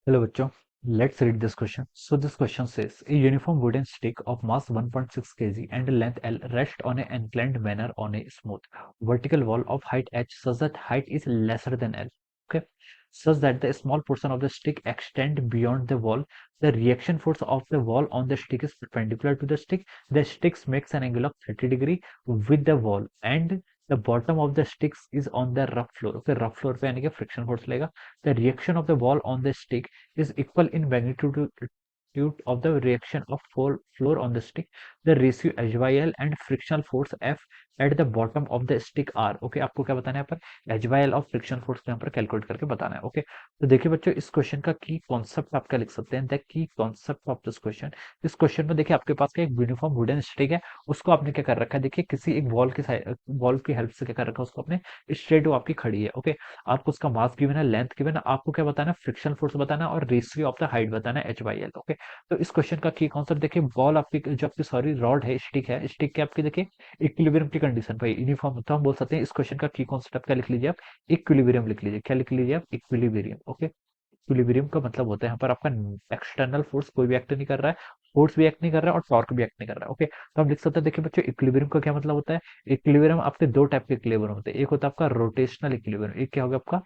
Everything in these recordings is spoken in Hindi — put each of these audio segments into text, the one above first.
Hello, bachcho. Let's read this question. So this question says, a uniform wooden stick of mass 1.6 kg and length L rest on an inclined manner on a smooth vertical wall of height h such that height is lesser than L. Okay, such that the small portion of the stick extend beyond the wall. The reaction force of the wall on the stick is perpendicular to the stick. The sticks makes an angle of 30 degree with the wall, and the bottom of the sticks is on the rough floor. Okay, rough floor पे यानी कि फ्रिक्शन फोर्स लेगा. The reaction of the wall on the stick is equal in magnitude of the reaction of floor on the stick. The ratio H by L and frictional force F at the bottom of the stick R. Okay, आपको क्या बताना है यहाँ पर H by L और फ्रिक्शन फोर्स यहाँ पर कैलकुलेट करके बताना है. ओके, तो देखिए बच्चों, इस क्वेश्चन का की कॉन्सेप्ट आप क्या लिख सकते हैं. The key concept of this question. इस क्वेश्चन में देखिए आपके पास का एक यूनिफॉर्म वुडन स्टिक है. उसको आपने क्या कर रखा है, देखिए किसी एक वॉल की हेल्प से क्या कर रखा है, उसको आपने स्ट्रेट वो आपकी खड़ी है. ओके, आपको उसका मास गिवन है, लेंथ गिवन है, आपको क्या बताना है, फ्रिक्शन फोर्स बताना है और रेशियो ऑफ द हाइट बताना है H/L. ओके, तो इस क्वेश्चन का की कॉन्सेप्ट देखिए, बॉल आपकी जो आपकी सॉरी रॉड है, स्टिक के आपकी देखिए इक्विलिब्रियम की कंडीशन पे यूनिफॉर्म, तो हम बोल सकते हैं इस क्वेश्चन का की कॉन्सेप्ट आप क्या लिख लीजिए, आप इक्विलिब्रियम लिख लीजिए. क्या लिख लीजिए आप, इक्विलिब्रियम. ओके, इक्विलिब्रियम का मतलब होता है यहाँ पर आपका एक्सटर्नल फोर्स कोई भी एक्ट नहीं कर रहा है, फोर्स भी एक्ट नहीं कर रहा है और टॉर्क भी एक्ट नहीं कर रहा है. ओके, तो हम लिख सकते हैं, देखिए बच्चों, इक्विलिब्रियम का क्या मतलब होता है. इक्विलिब्रियम आपके दो टाइप के इक्विलिब्रियम होते हैं. एक होता है आपका रोटेशनल इक्विलिब्रियम, एक क्या होगा आपका,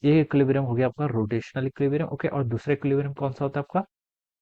एक इक्विलिब्रियम हो गया आपका रोटेशनल इक्विलिब्रियम. ओके, और दूसरा इक्विलिब्रियम कौन सा होता है आपका,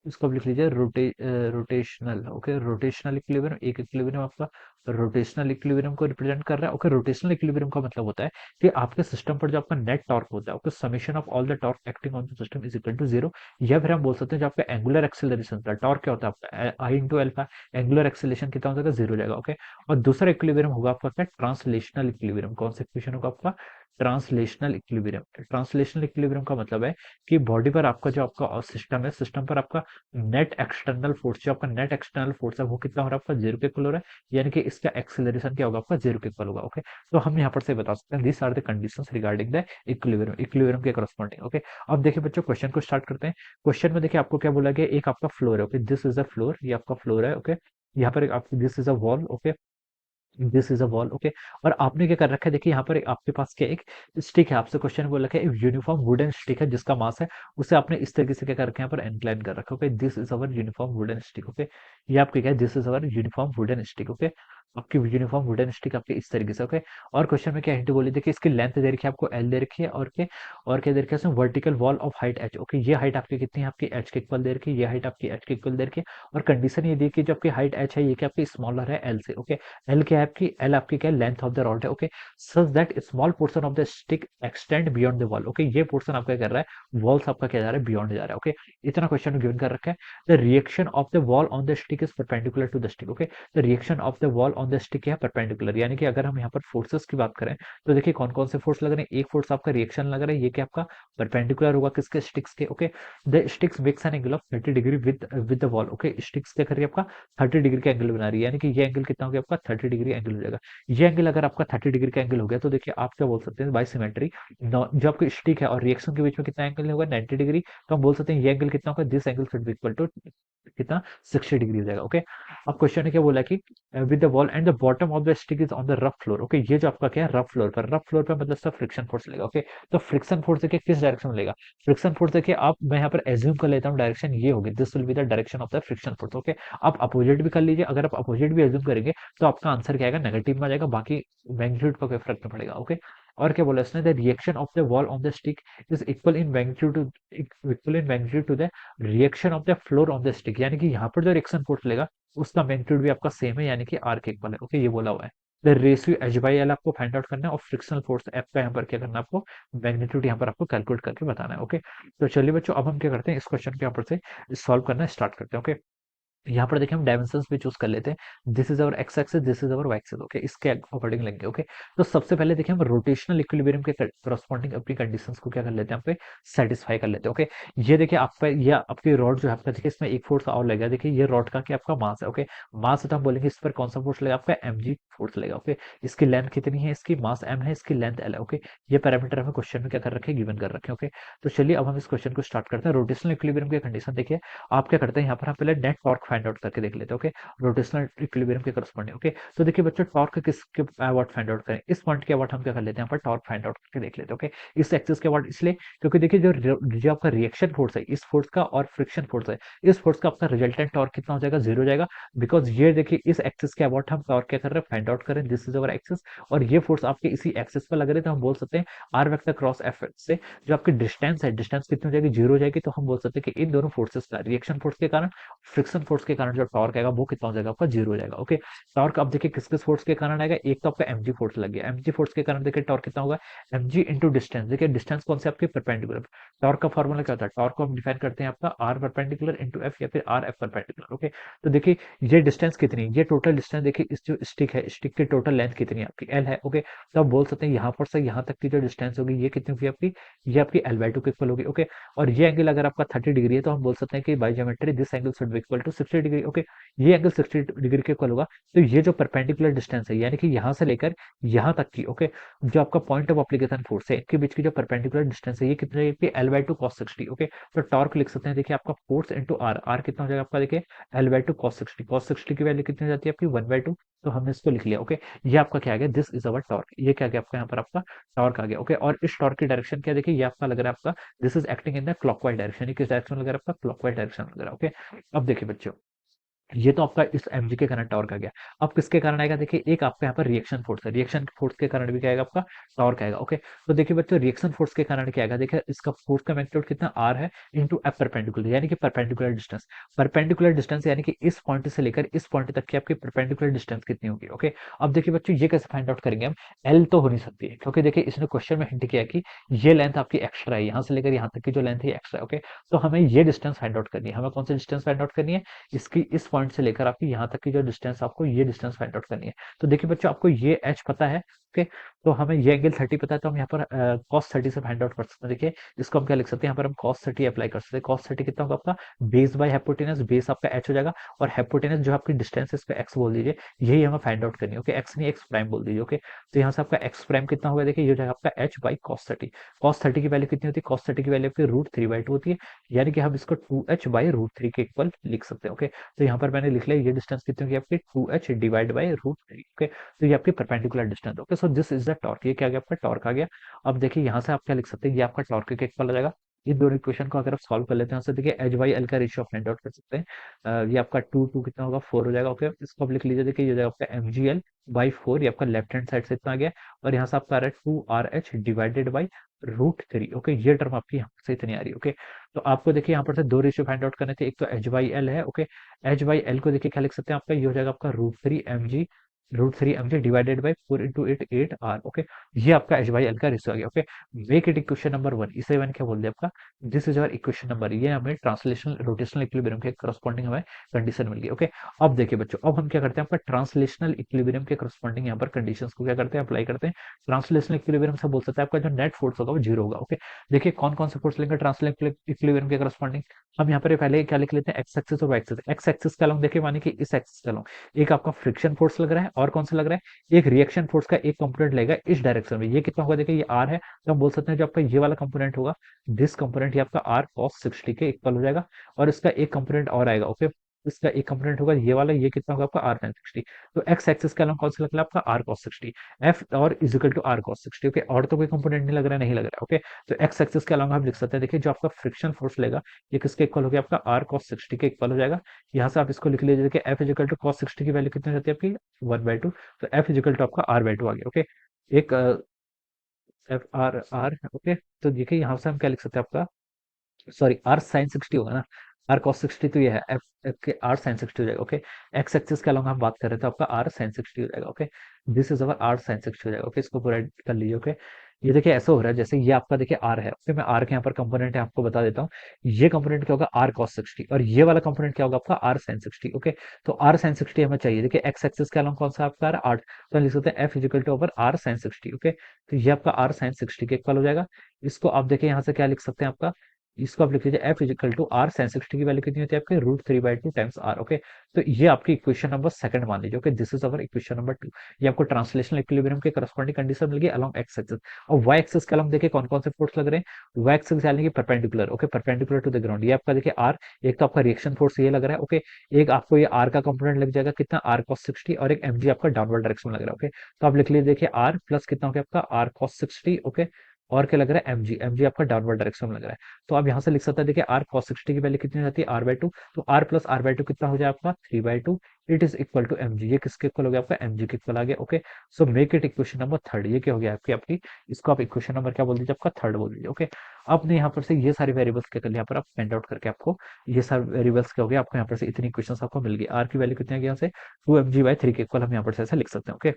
इसको आप लिख लीजिए रोटेशनल. ओके, रोटेशनल इक्विलिब्रियम, एक इक्विलिब्रियम आपका रोटेशनल इक्विलिब्रियम को रिप्रेजेंट कर रहा है. ओके, रोटेशनल इक्विलिब्रियम का मतलब होता है कि आपके सिस्टम पर जो आपका नेट टॉर्क होता है, okay, summation of all the torque acting on the system is equal to zero. या फिर हम बोल सकते हैं जो आपका एंगुलर एक्सेलरेशन होता है, टॉर्क क्या होता है आपका आई इंटू एल्फा, एंगुलर एक्सेलरेशन कितना हो जाएगा, जीरो हो जाएगा. ओके, और दूसरा इक्विलिब्रियम होगा आपका क्या, ट्रांसलेशनल इक्विलिब्रियम. कौन सा इक्वेशन होगा आपका, ट्रांसलेशनल इक्विलिब्रियम. ट्रांसलेशनल इक्विलिब्रियम का मतलब है कि बॉडी पर आपका जो आपका सिस्टम है, सिस्टम पर आपका नेट एक्सटर्नल फोर्स, जो आपका नेट एक्सटर्नल फोर्स है वो कितना हो रहा है आपका, जीरो के इक्वल हो रहा है, यानी कि इसका एक्सेलरेशन क्या होगा आपका, जीरो के इक्वल होगा. ओके, तो हम यहाँ पर से बता सकते हैं this are the conditions regarding the equilibrium, equilibrium के करस्पॉन्डिंग. ओके, अब देखिए बच्चों, क्वेश्चन को स्टार्ट करते हैं. क्वेश्चन में देखिए आपको क्या बोला गया, एक आपका फ्लोर है. Okay, this is a floor, ये आपका फ्लोर है. ओके, यहाँ पर एक आपकी this is a wall. Okay, this is a wall. Okay, और आपने क्या कर रखा है, देखिए यहाँ पर आपके पास क्या एक स्टिक है. आपसे क्वेश्चन बोल रखा है एक यूनिफॉर्म वुडन स्टिक है जिसका मास है, उसे आपने इस तरीके से क्या कर रखा है, यहाँ पर इंक्लाइन कर रखा है. Okay, this is our uniform wooden stick. Okay, ये आपके क्या है, this is our uniform wooden stick. Okay, आपकी यूनिफॉर्म वुडन स्टिक आपके इस तरीके से. ओके, और क्वेश्चन में क्या हिंट बोली, देखिए इसकी लेंथ दे रखी है आपको एल दे रखी है, और क्या दे रखा है, vertical wall of height H. Okay, ये हाइट आपकी कितनी है, आपकी एच के इक्वल दे रखी है, ये हाइट आपकी एच के इक्वल दे रखी है, और कंडीशन ये दी कि जो आपकी हाइट एच है ये क्या आपकी स्मॉलर है एल से. ओके, एल क्या है आपकी, एल आपकी क्या है, लेंथ ऑफ द रॉड है. Okay, such that small portion of the stick extend beyond the wall. Okay, ये पोर्शन आपका क्या कर रहा है, वॉल्स आपका क्या जा रहा है, बियॉन्ड जा रहा है. ओके, इतना क्वेश्चन में गिवन कर रखा है. The reaction of the wall on the stick is perpendicular to the stick. Okay, the reaction of the wall on the stick है परपेंडिकुलर, यानी कि अगर हम यहाँ पर फोर्सेस की बात करें तो देखिए कौन कौन से फोर्स लग रहे हैं. एक फोर्स आपका रिएक्शन लग रहा है, ये क्या आपका परपेंडिकुलर होगा किसके, स्टिक्स के. Okay, the sticks makes an angle of 30 degree with the wall. Okay, sticks क्या कर रही है आपका 30 डिग्री का एंगल बना रही है, यानी कि ये एंगल कितना हो गया आपका 30 डिग्री एंगल हो जाएगा. ये एंगल अगर आपका 30 डिग्री का एंगल हो गया तो देखिए आप क्या बोल सकते हैं, बाय सिमेट्री जो आपकी स्टिक है और रिएक्शन के बीच में कितना एंगल होगा, 90 डिग्री. तो हम बोल सकते हैं ये एंगल कितना होगा, this angle should be equal to कितना, 60 डिग्री हो जाएगा. ओके, अब क्वेश्चन ने क्या बोला कि with the wall and the bottom of the stick is on the rough floor. Okay, ये जो आपका क्या है, रफ फ्लोर पर मतलब सब फ्रिक्शन फोर्स लेगा. ओके, तो फ्रिक्शन फोर्स देखिए किस डायरेक्शन में लेगा, फ्रिक्शन फोर्स देखिए आप, मैं यहाँ पर एज्यूम कर लेता हूँ डायरेक्शन ये होगी, this will be the direction of the friction force. Okay, आप अपोजिट भी कर लीजिए, अगर आप अपोजिट भी एज्यूम करेंगे तो आपका आंसर क्या आएगा, नेगेटिव में आ जाएगा, बाकी मैग्नीट्यूड का कोई फर्क नहीं पड़ेगा. ओके, और क्या बोला इसने, the reaction of the wall on the stick is equal in magnitude to the reaction of the floor on the stick, यानी कि यहाँ पर जो रिएक्शन फोर्स लेगा उसका मैग्नीट्यूड भी आपका सेम है, यानी कि आर के इक्वल है. ओके, ये बोला हुआ है. The ratio H by L आपको फाइंड आउट करना है और फ्रिक्शनल फोर्स एफ का यहाँ पर क्या करना है, आपको मैग्नीट्यूड यहाँ पर आपको कैलकुलेट करके बताना है. ओके, तो चलिए बच्चों, अब हम क्या करते हैं, इस क्वेश्चन के यहाँ पर से सॉल्व करना स्टार्ट करते हैं. ओके, यहाँ पर देखिए हम डायमेंशंस भी चूज कर लेते हैं, this is our X axis, this is our Y axis. Okay, इसके अकॉर्डिंग लेंगे. ओके, तो सबसे पहले देखिए हम रोटेशनल इक्विलिब्रियम के करस्पॉन्डिंग अपनी कंडीशंस को क्या कर लेते हैं, यहाँ पे सेटिस्फाई कर लेते हैं. ओके, ये देखिए आपका, ये आपकी रॉड जो है आपका, देखिए इसमें एक फोर्स और लगेगा. देखिए ये रॉड का क्या आपका मास है. ओके, मास तो हम बोलेंगे इस पर कौन सा फोर्स लगेगा, आपका mg फोर्स लगेगा. ओके, इसकी लेंथ कितनी है, इसकी मास m है, इसकी लेंथ l है. ओके, ये पैरामीटर हमें क्वेश्चन में क्या कर रखे हैं, गिवन कर रखे हैं. ओके, तो चलिए अब हम इस क्वेश्चन को स्टार्ट करते हैं. रोटेशनल इक्विलिब्रियम की कंडीशन देखिए, आप क्या करते हैं, यहाँ पर हम पहले नेट टॉर्क फाइंड आउट करके देख लेते हैं। ओके, रोटेशनल इक्विलिब्रियम के करस्पॉन्डिंग। ओके, तो देखिए बच्चों टॉर्क किसके अबाउट फाइंड आउट करें, इस पॉइंट के अबाउट हम क्या कर लेते हैं, यहाँ पर टॉर्क फाइंड आउट करके देख लेते हैं। ओके, इस एक्सिस के अबाउट इसलिए क्योंकि देखिए जो आपका रिएक्शन फोर्स है इस फोर्स का और फ्रिक्शन फोर्स है इस फोर्स का, आपका रिजल्टेंट टॉर्क कितना हो जाएगा, जीरो हो जाएगा। बिकॉज ये देखिए इस एक्सिस के अबाउट हम टॉर्क क्या कर रहे हैं, फाइंड आउट करें, दिस इज अवर एक्सिस, और ये फोर्स आपके इसी एक्सिस पर लग रहे हैं, तो हम बोल सकते हैं आर वेक्टर क्रॉस एफ से जो आपकी डिस्टेंस है, डिस्टेंस कितनी हो जाएगी, जीरो हो जाएगी। तो हम बोल सकते हैं कि इन दोनों फोर्सेस का रिएक्शन फोर्स के कारण, फ्रिक्शन फोर्स के कारण जो टॉर्क आएगा वो कितना हो जाएगा, आपका जीरो हो जाएगा। ओके, टॉर्क अब देखिए किस किस फोर्स के कारण आएगा, एक तो आपका एमजी फोर्स लग गया, एमजी फोर्स के कारण देखिए टॉर्क कितना होगा, एमजी इंटू डिस्टेंस। देखिए डिस्टेंस कौन से आपके परपेंडिकुलर, टॉर्क का फॉर्मूला क्या होता है, टॉर्क को हम डिफाइन करते हैं आपका आर परपेंडिकुलर इंटू एफ या फिर आर एफ परपेंडिकुलर। ओके, तो देखिए ये डिस्टेंस कितनी है, ये टोटल डिस्टेंस देखिए इस जो स्टिक है, स्टिक की टोटल लेंथ कितनी है आपकी, एल है। ओके, तो आप बोल सकते हैं यहाँ पर से यहाँ तक की जो डिस्टेंस होगी ये कितनी होगी आपकी, ये आपकी एल बाई टू के इक्वल होगी। ओके, और ये एंगल अगर आपका 30 डिग्री है तो हम बोल सकते हैं कि by geometry this angle should be equal to 60 degree. Okay, ये एंगल 60 डिग्री के इक्वल होगा। तो ये जो परपेंडिकुलर डिस्टेंस है यानी कि यहाँ से लेकर यहाँ तक की, ओके, जो आपका पॉइंट ऑफ एप्लीकेशन फोर्स है इनके बीच की जो परपेंडिकुलर डिस्टेंस है ये कितना है, L by two cos 60। Okay, तो टॉर्क लिख सकते हैं देखिए आपका फोर्स इंटू आर, आर कितना हो जाएगा आपका, देखिए L by two cos 60, cos 60 की वैल्यू कितनी हो जाती है आपकी 1/2। तो हमने इसको लिख लिया। ओके, ये आपका क्या आ गया, दिस इज अवर टॉर्क, ये क्या आ गया आपका यहाँ पर आपका टॉर्क आ गया। ओके, और इस टॉर्क की डायरेक्शन क्या देखिए, ये आपका लग रहा है आपका this is acting in the clockwise direction, किस डायरेक्शन लग रहा है आपका, क्लॉकवाइज डायरेक्शन लग रहा है। ओके, अब देखिए बच्चों ये तो आपका इस एमजी के कारण टॉर्क आ गया। अब किसके कारण आएगा, देखिए एक आपका यहाँ पर रिएक्शन फोर्स है, रिएक्शन फोर्स के कारण भी क्या आएगा आपका टॉर्क आएगा। ओके, तो देखिए बच्चों रिएक्शन फोर्स के कारण क्या आएगा, देखिए इसका फोर्स का मैग्नीट्यूड कितना आर है इंटू एफ परपेंडिकुलर, यानी कि परपेंडिकुलर डिस्टेंस, परपेंडिकुलर डिस्टेंस यानी कि इस पॉइंट से लेकर इस पॉइंट तक की आपकी परपेंडिकुलर डिस्टेंस कितनी होगी। ओके, अब देखिए बच्चों ये कैसे फाइंड आउट करेंगे हम, एल तो हो नहीं सकती है क्योंकि देखिए इसने क्वेश्चन में हिंट किया कि ये लेंथ आपकी एक्स्ट्रा है, यहाँ से लेकर यहाँ तक की जो लेंथ है एक्स्ट्रा है। ओके, तो हमें ये डिस्टेंस फाइंड आउट करनी है, हमें कौन सी डिस्टेंस फाइंड आउट करनी है, इसकी इस पॉइंट से लेकर आपकी यहाँ तक की जो डिस्टेंस, आपको ये डिस्टेंस फाइंड आउट करनी है। तो देखिए बच्चों आपको ये एच पता है। ओके, तो हमें ये एंगल 30 पता है, तो हम यहाँ पर कॉस 30 से फाइंड आउट कर सकते हैं। देखिए इसको हम क्या लिख सकते हैं, यहाँ पर हम कॉस 30 अप्लाई कर सकते हैं। कॉस 30 कितना होगा आपका, बेस बाय हाइपोटेनस, बेस आपका एच हो जाएगा और हाइपोटेनस जो आपकी डिस्टेंस है इस पे एक्स बोल दीजिए, यही हमें फाइंड आउट करनी है। ओके, एक्स नहीं एक्स प्राइम बोल दीजिए। ओके, तो यहाँ से आपका एक्स प्राइम कितना होगा, देखिए ये हो जाएगा आपका एच बाई कॉस 30। कॉस 30 की वैल्यू कितनी होती है, कॉस 30 की वैल्यू आपकी √3/2 होती है, यानी कि हम इसको 2h बाई √3 के इक्वल लिख सकते हैं। ओके, तो यहाँ पर मैंने लिख लिया ये डिस्टेंस कितनी होगी आपकी 2h डिवाइड बाई √3। ओके, तो ये आपकी perpendicular distance. Okay, so this is the torque, ये क्या आ गया आपका टॉर्क आ गया। अब देखिए यहाँ से आप क्या लिख सकते हैं, ये आपका टॉर्क के इक्वल आ जाएगा। इन दोनों इक्वेशन को अगर आप सॉल्व कर लेते हैं तो देखिए एच बाई एल का रेशियो फाइंड आउट कर सकते हैं। ये आपका टू टू कितना होगा 4 हो जाएगा। ओके, इसको आप लिख लीजिए, देखिए ये हो जाएगा आपका एम जी एल बाई 4, ये आपका लेफ्ट हैंड साइड से इतना आ गया और यहाँ से आपका आ रहा है 2RH डिवाइडेड बाई √3। ओके, ये टर्म आपकी यहाँ से इतनी आ रही है। ओके, तो आपको देखिए यहाँ पर से दो रेशियो फाइंड आउट करने थे, एक तो एच बाई एल है। ओके, एच बाई एल को देखिए क्या लिख सकते हैं आपका, ये हो जाएगा आपका √3mg divided by 4 × 8 8 r। Okay, ये आपका एच बाई एल का रेशियो आ गया। Okay, make it equation number 1, इसे मैंने क्या बोल दिया आपका, this is our equation number, ये हमें ट्रांसलेशनल रोटेशनल इक्विलिब्रियम के करस्पॉन्डिंग हमें कंडीशन मिल गई। ओके, अब देखिए बच्चों अब हम क्या करते हैं, आपका ट्रांसलेशनल इक्विलिब्रियम के करस्पॉन्डिंग यहाँ पर कंडीशंस को क्या करते हैं, अप्लाई करते हैं। ट्रांसलेशनल इक्विलिब्रियम से बोल सकते हैं आपका जो नेट फोर्स होगा वो जीरो होगा। ओके, देखिए कौन कौन से फोर्स लेंगे ट्रांसलेशनल इक्विलिब्रियम के करस्पॉन्डिंग, हम यहाँ पर पहले क्या लिख लेते हैं, एक्स एक्सिस और वाई एक्सिस। एक्स एक्सिस का लॉन्ग देखिए मानी कि इस एक्सिस का लॉन्ग एक आपका फ्रिक्शन फोर्स लग रहा है और कौन सा लग रहा है, एक रिएक्शन फोर्स का एक कंपोनेंट लगेगा इस डायरेक्शन में, ये कितना होगा देखिए ये आर है, तो हम बोल सकते हैं जो आपका ये वाला कंपोनेंट होगा, दिस कंपोनेंट ये आपका आर कॉस 60 के इक्वल हो जाएगा और इसका एक कंपोनेंट और आएगा। ओके, इसका एक कंपोनेंट होगा ये वाला, ये कितना होगा आपका आर साइन 60। तो एक्स एक्सिस का लॉन्ग कौन सा लग रहा है आपका आर कॉस 60, एफ और equal to R cos 60। Okay, और तो कोई कंपोनेंट नहीं लग रहा है, नहीं लग रहा है। ओके, तो एक्स एक्सिस के अलॉन्ग आप लिख सकते हैं, देखिए जो आपका फ्रिक्शन फोर्स लेगा ये किसके इक्वल हो गया आपका आर कॉस 60 के इक्वल हो जाएगा। यहाँ से आप इसको लिख लीजिए कि एफ इजिकल टू कॉस 60 की वैल्यू कितनी हो जाती है आपकी 1/2, तो एफ इजिकल टू आपका r/2 आ गया। ओके, एक एफ आर आर। ओके, तो देखिए यहाँ से हम क्या लिख सकते हैं आपका, सॉरी आर साइन 60 होगा ना, आर कॉस 60 तो ये है, एफ एफ के आर साइन 60 हो जाएगा। ओके, एक्स एक्सिस के अलॉन्ग हम बात कर रहे थे, आपका आर साइन 60 हो जाएगा। Okay, this is our R sine 60 हो जाएगा। ओके, इसको पूरा कर लीजिए। ओके, ये देखिए ऐसा हो रहा है जैसे ये आपका देखिए आर है। ओके, मैं आर के यहाँ पर कंपोनेंट है आपको बता देता हूँ, ये कंपोनेंट क्या होगा आर कॉस 60 और ये वाला कंपोनेंट क्या होगा आपका आर साइन 60। ओके, तो आर साइन 60 हमें चाहिए, देखिए एक्स एक्सिस के अलॉन्ग कौन सा आपका आर, तो हम लिख सकते हैं F equal to over R sine 60। Okay, तो ये आपका आर साइन 60 के इक्वल हो जाएगा। इसको आप देखिए यहाँ से क्या लिख सकते हैं आपका, इसको आप लिख लीजिए F equal to R sine 60 की वैल्यू कितनी होती है आपके √3/2 टाइम्स आर। ओके, तो ये आपकी इक्वेशन नंबर सेकंड मान लीजिए। Okay, this is our equation number 2। ये आपको ट्रांसलेशनल इक्विलिब्रियम के करस्पॉन्डिंग कंडीशन मिल गई अलोंग एक्स एक्सिस। और वाई एक्सिस के अलॉन्ग देखिए कौन कौन से फोर्स लग रहे हैं, वाई एक्सिस यानी कि perpendicular. Okay, perpendicular to the ground, ये आपका देखिए आर, एक तो आपका रिएक्शन फोर्स ये लग रहा है। ओके, एक आपको ये आर का कंपोनेंट लग जाएगा कितना, आर कॉस 60, और एक एमजी आपका डाउनवर्ड डायरेक्शन में लग रहा है। ओके, तो आप लिख लीजिए देखिए आर प्लस कितना हो गया आपका आर कॉस 60। ओके, और क्या लग रहा है एमजी, एमजी आपका डाउनवर्ड डायरेक्शन में लग रहा है। तो आप यहाँ से लिख सकते हैं देखिए आर कॉस 60 की वैल्यू कितनी हो जाती है r/2, तो आर प्लस r/2 कितना हो जाए आपका 3/2, it is equal to MG. ये किसके इक्वल हो गया आपका एमजी के इक्वल आ गया। Okay, so make it equation number third. ये क्या हो गया आपकी आपकी इसको आप इक्वेशन नंबर क्या बोल दीजिए आपका थर्ड बोल दीजिए। ओके, अब यहाँ पर से ये सारे वेरिएबल्स क्या कर लिया यहाँ पर आप फाइंड आउट करके आपको ये सारे वेरिएबल्स क्या हो गया आपको यहाँ पर से इतनी इक्वेशंस आपको मिल गई। आर की वैल्यू कितनी आ गई यहाँ से 2mg/3 के इक्वल हम यहाँ पर से ऐसे लिख सकते हैं। ओके,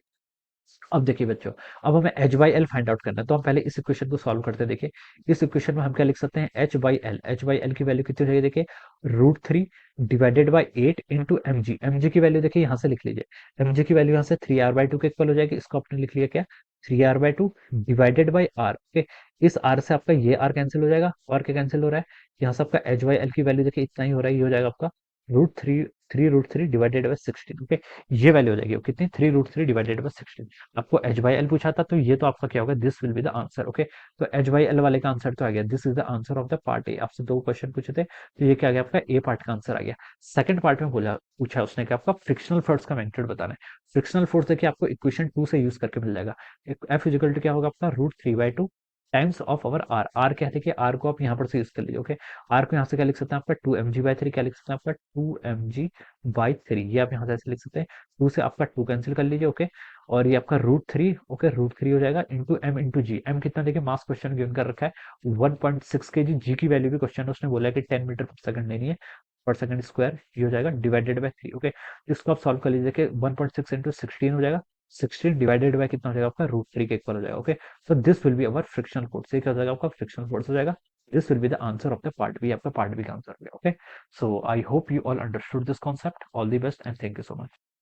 अब देखिए बच्चों, अब हमें H by L find out करना है, तो हम पहले इस इक्वेशन को सॉल्व करते हैं। देखिए इस इक्वेशन में हम क्या लिख सकते हैं, H by L, H by L की वैल्यू कितनी हो जाएगी देखिए √3/8 into M G. M G की वैल्यू देखिए यहाँ से लिख लीजिए, एम जी की वैल्यू यहाँ से 3r/2 के इक्वल हो जाएगी। इसको आपने लिख लिया क्या 3r/2 divided by R. Okay, इस आर से आपका ये आर कैंसिल हो जाएगा, और क्या कैंसिल हो रहा है, यहाँ से आपका एच बाई एल की वैल्यू देखिए इतना ही हो रहा है, ये हो जाएगा आपका √3, 3√3 डिवाइडेड बाई 16। ओके, ये वैल्यू हो जाएगी कितनी 3√3 डिवाइडेड बाई 16। आपको एच बाई एल पूछा था, तो ये तो आपका क्या होगा, this will be the answer. Okay, तो एच बाई एल वाले का आंसर तो आ गया, this is the answer of the part A. आपसे दो क्वेश्चन पूछे थे, तो ये क्या आ गया आपका ए पार्ट का आंसर आ गया। सेकंड पार्ट में बोला पूछा उसने कि आपका फ्रिक्शनल फोर्स का मैग्नीट्यूड बताना है। फ्रिक्शनल फोर्स देखिए आपको इक्वेशन 2 से यूज करके मिल जाएगा। एफ इजिकल टू क्या होगा आपका √3/2 times of our R. R क्या है देखिए, आर को आप यहाँ पर से यूज कर लीजिए। ओके, आर को यहाँ से क्या लिख सकते हैं आपका 2mg/3, क्या लिख सकते हैं आपका 2mg/3, ये आप यहाँ से ऐसे लिख सकते हैं। 2 से आपका 2 कैंसिल कर लीजिए। ओके, और ये आपका √3, ओके √3 हो जाएगा इंटू एम इंटू जी। एम कितना देखिए मास क्वेश्चन गिवन कर रखा है 1.6 kg। जी की वैल्यू भी क्वेश्चन उसने बोला है कि 10 मीटर पर सेकंड लेनी है, पर सेकंड स्क्वायर, ये हो जाएगा डिवाइडेड बाय 3। ओके, इसको आप सॉल्व कर लीजिए कि 1.6 इंटू 16 हो जाएगा, 16 डिवाइडेड बाय कितना हो जाएगा आपका √3 के इक्वल हो जाएगा। Okay, so this will be our frictional force. ये क्या हो जाएगा आपका फ्रिक्शनल फोर्स हो जाएगा। This will be the answer of the part B, आपका पार्ट बी का आंसर हो गया। Okay, so I hope you all understood this concept. All the best and thank you so much.